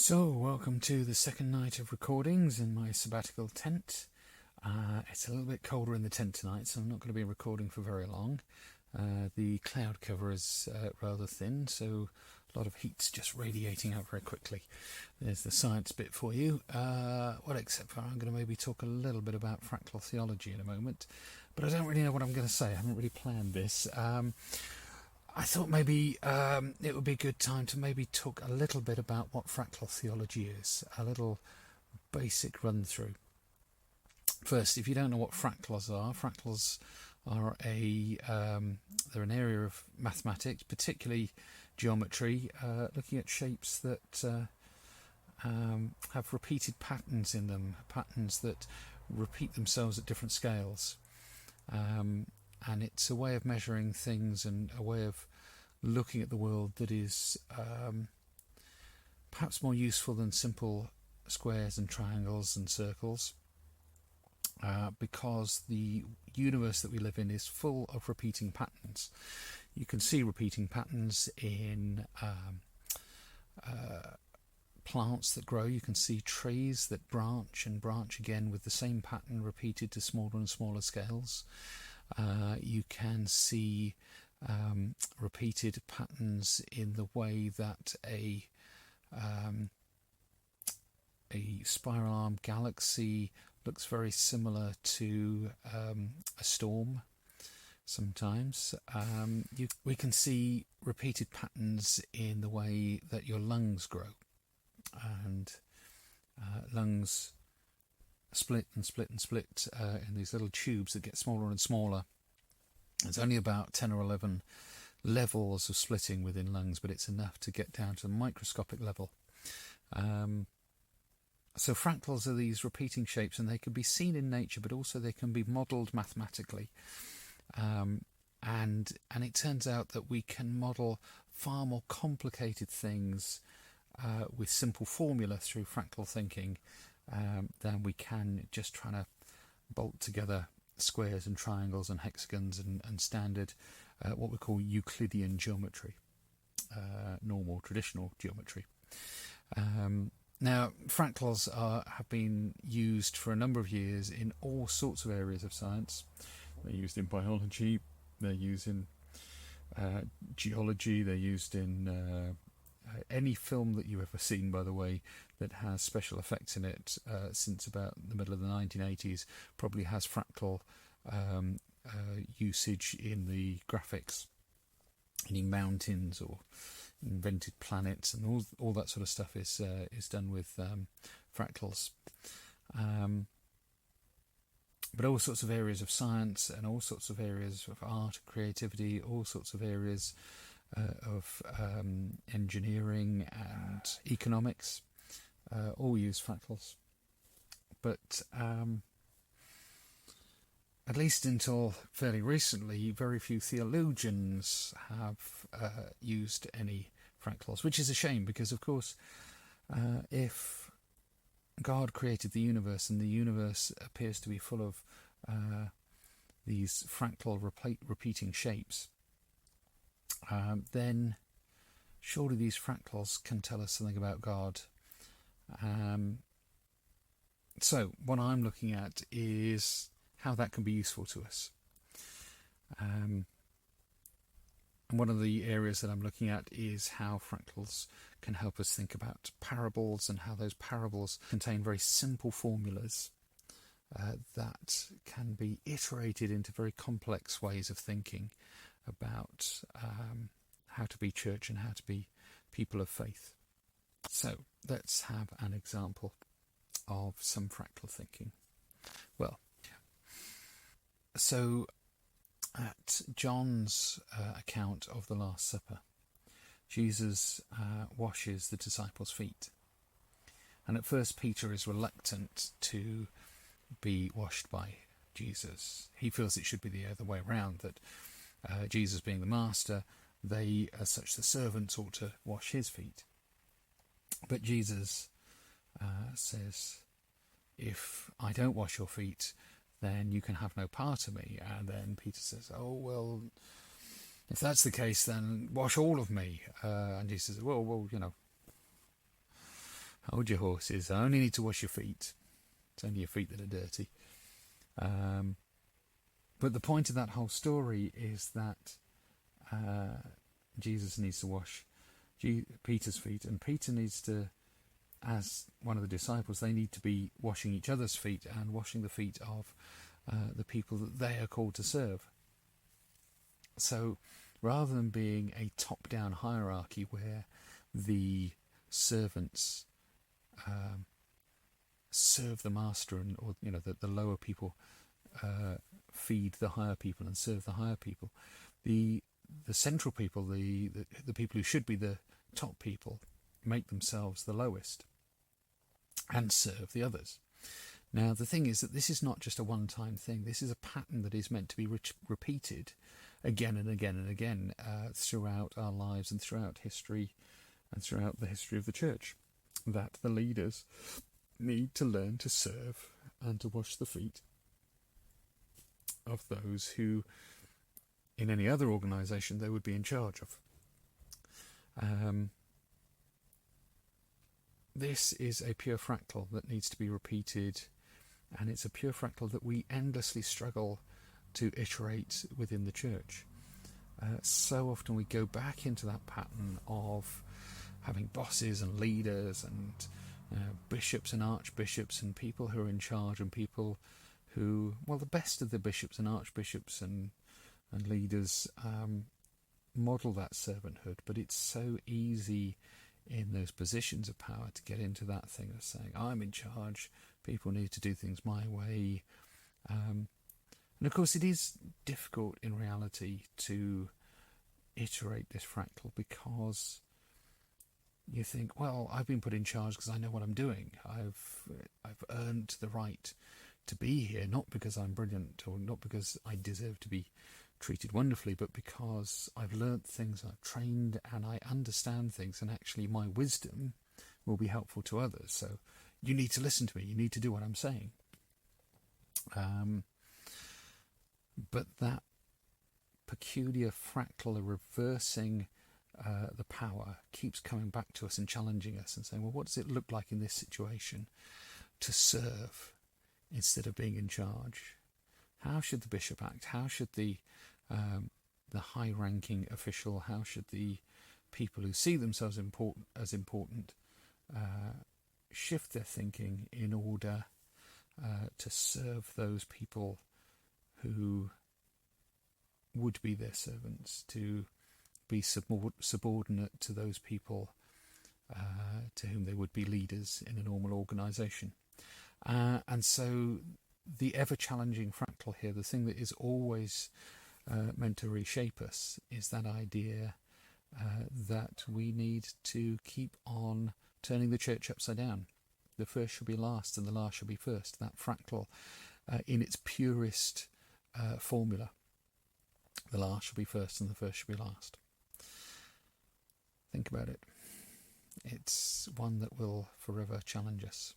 So, welcome to the second night of recordings in my sabbatical tent. It's a little bit colder in the tent tonight, so I'm not going to be recording for very long. The cloud cover is rather thin, so a lot of heat's just radiating out very quickly. There's the science bit for you. Except for I'm going to maybe talk a little bit about fractal theology in a moment, but I don't really know what I'm going to say. I haven't really planned this. I thought maybe it would be a good time to maybe talk a little bit about what fractal theology is, a little basic run through. First, if you don't know what fractals are they're an area of mathematics, particularly geometry, looking at shapes that have repeated patterns in them, patterns that repeat themselves at different scales. And it's a way of measuring things and a way of looking at the world that is perhaps more useful than simple squares and triangles and circles, because the universe that we live in is full of repeating patterns. You can see repeating patterns in plants that grow. You can see trees that branch and branch again with the same pattern repeated to smaller and smaller scales. You can see repeated patterns in the way that a spiral arm galaxy looks very similar to a storm sometimes. We can see repeated patterns in the way that your lungs grow, and lungs split and split and split in these little tubes that get smaller and smaller. There's only about 10 or 11 levels of splitting within lungs, but it's enough to get down to the microscopic level. So fractals are these repeating shapes, and they can be seen in nature, but also they can be modelled mathematically. And it turns out that we can model far more complicated things with simple formula through fractal thinking than we can just trying to bolt together squares and triangles and hexagons and standard what we call Euclidean geometry, normal traditional geometry. Now, fractals have been used for a number of years in all sorts of areas of science. They're used in biology, they're used in geology, they're used in any film that you've ever seen, by the way, that has special effects in it since about the middle of the 1980s probably has fractal usage in the graphics. Any mountains or invented planets and all that sort of stuff is done with fractals. But all sorts of areas of science and all sorts of areas of art, creativity, all sorts of areas of engineering and economics all use fractals. But at least until fairly recently, very few theologians have used any fractals, which is a shame because, of course, if God created the universe and the universe appears to be full of these fractal repeating shapes, then surely these fractals can tell us something about God. So what I'm looking at is how that can be useful to us. And one of the areas that I'm looking at is how fractals can help us think about parables and how those parables contain very simple formulas that can be iterated into very complex ways of thinking about how to be church and how to be people of faith. So let's have an example of some fractal thinking. Well, so at John's account of the Last Supper, Jesus washes the disciples' feet. And at first Peter is reluctant to be washed by Jesus. He feels it should be the other way around, that Jesus being the master, they, as such the servants, ought to wash his feet. But Jesus says, if I don't wash your feet, then you can have no part of me. And then Peter says, oh, well, if that's the case, then wash all of me. And Jesus says, well, hold your horses. I only need to wash your feet. It's only your feet that are dirty. But the point of that whole story is that Jesus needs to wash Peter's feet, and Peter needs to, as one of the disciples, they need to be washing each other's feet and washing the feet of the people that they are called to serve. So rather than being a top-down hierarchy where the servants serve the master, or the lower people feed the higher people and serve the higher people, the central people, the people who should be the top people, make themselves the lowest and serve the others. Now the thing is that this is not just a one-time thing. This is a pattern that is meant to be repeated again and again and again throughout our lives and throughout history and throughout the history of the church, that the leaders need to learn to serve and to wash the feet of those who in any other organisation they would be in charge of. This is a pure fractal that needs to be repeated, and it's a pure fractal that we endlessly struggle to iterate within the church. So often we go back into that pattern of having bosses and leaders and bishops and archbishops and people who are in charge, and people who, well, the best of the bishops and archbishops and leaders model that servanthood, but it's so easy in those positions of power to get into that thing of saying, I'm in charge, people need to do things my way. And of course it is difficult in reality to iterate this fractal, because you think, well, I've been put in charge because I know what I'm doing. I've earned the right to be here, not because I'm brilliant or not because I deserve to be treated wonderfully, but because I've learnt things, I've trained, and I understand things, and actually my wisdom will be helpful to others. So you need to listen to me, you need to do what I'm saying. But that peculiar fractal reversing the power keeps coming back to us and challenging us and saying, well, what does it look like in this situation to serve instead of being in charge? How should the bishop act? How should the high-ranking official, how should the people who see themselves as important shift their thinking in order to serve those people who would be their servants, to be subordinate to those people to whom they would be leaders in a normal organisation. And so the ever-challenging fractal here, the thing that is always meant to reshape us, is that idea that we need to keep on turning the church upside down. The first shall be last and the last shall be first. That fractal in its purest formula. The last shall be first and the first shall be last. Think about it. It's one that will forever challenge us.